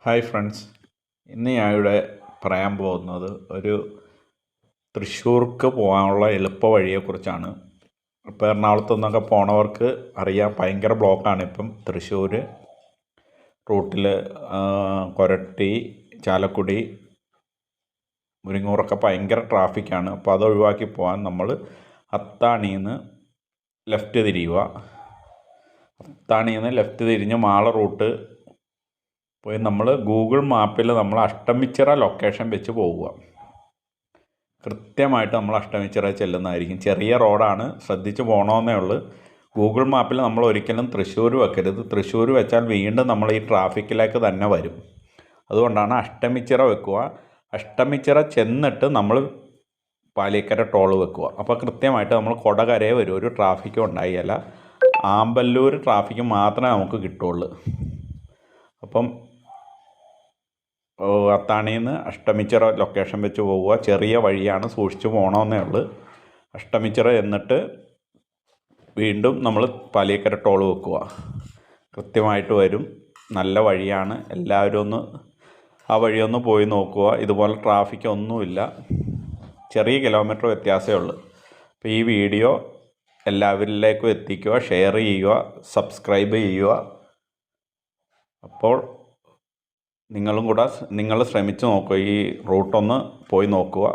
Hi friends, ഇന്ന് ഞാൻ ഇവിടെ പറയാൻ പോകുന്നത് ഒരു തൃശ്ശൂർക്ക് പോകാനുള്ള എളുപ്പ വഴിയെക്കുറിച്ചാണ്. ഇപ്പോൾ എറണാകുളത്തു നിന്നൊക്കെ പോണവർക്ക് അറിയാം, ഭയങ്കര ബ്ലോക്കാണ് ഇപ്പം തൃശ്ശൂർ റൂട്ടിൽ. കൊരട്ടി, ചാലക്കുടി, മുരിങ്ങൂറൊക്കെ ഭയങ്കര ട്രാഫിക്കാണ്. അപ്പോൾ അത് ഒഴിവാക്കി പോകാൻ നമ്മൾ അത്താണിയിൽ നിന്ന് ലെഫ്റ്റ് തിരിയുക. അത്താണിയിൽ നിന്ന് ലെഫ്റ്റ് തിരിഞ്ഞ് മാള റൂട്ട് പോയി നമ്മൾ ഗൂഗിൾ മാപ്പിൽ നമ്മൾ അഷ്ടമിച്ചിറ ലൊക്കേഷൻ വെച്ച് പോവുക. കൃത്യമായിട്ട് നമ്മൾ അഷ്ടമിച്ചിറ ചെല്ലുന്നതായിരിക്കും. ചെറിയ റോഡാണ്, ശ്രദ്ധിച്ച് പോകണമെന്നേ ഉള്ളൂ. ഗൂഗിൾ മാപ്പിൽ നമ്മൾ ഒരിക്കലും തൃശ്ശൂർ വെക്കരുത്. തൃശ്ശൂർ വെച്ചാൽ വീണ്ടും നമ്മൾ ഈ ട്രാഫിക്കിലേക്ക് തന്നെ വരും. അതുകൊണ്ടാണ് അഷ്ടമിച്ചിറ വെക്കുക. അഷ്ടമിച്ചിറ ചെന്നിട്ട് നമ്മൾ പാലിക്കര ടോൾ വെക്കുക. അപ്പോൾ കൃത്യമായിട്ട് നമ്മൾ കൊടകരയെ വരും, ഒരു ട്രാഫിക്കും ഉണ്ടായില്ല. ആമ്പല്ലൂർ ട്രാഫിക്ക് മാത്രമേ നമുക്ക് കിട്ടുള്ളൂ. അപ്പം അത്താണിയിൽ നിന്ന് അഷ്ടമിച്ചിറ ലൊക്കേഷൻ വെച്ച് പോവുക. ചെറിയ വഴിയാണ്, സൂക്ഷിച്ച് പോകണമെന്നേ ഉള്ളൂ. അഷ്ടമിച്ചിറ എന്നിട്ട് വീണ്ടും നമ്മൾ പാലിയേക്കര ടോൾ വെക്കുക. കൃത്യമായിട്ട് വരും, നല്ല വഴിയാണ്. എല്ലാവരും ആ വഴിയൊന്ന് പോയി നോക്കുക. ഇതുപോലെ ട്രാഫിക് ഒന്നുമില്ല, ചെറിയ കിലോമീറ്റർ വ്യത്യാസമേ ഉള്ളൂ. അപ്പോൾ ഈ വീഡിയോ എല്ലാവരിലേക്കും എത്തിക്കുക, ഷെയർ ചെയ്യുക, സബ്സ്ക്രൈബ് ചെയ്യുക. അപ്പോൾ നിങ്ങൾ ശ്രമിച്ച് നോക്കുക, ഈ റൂട്ടൊന്ന് പോയി നോക്കുക.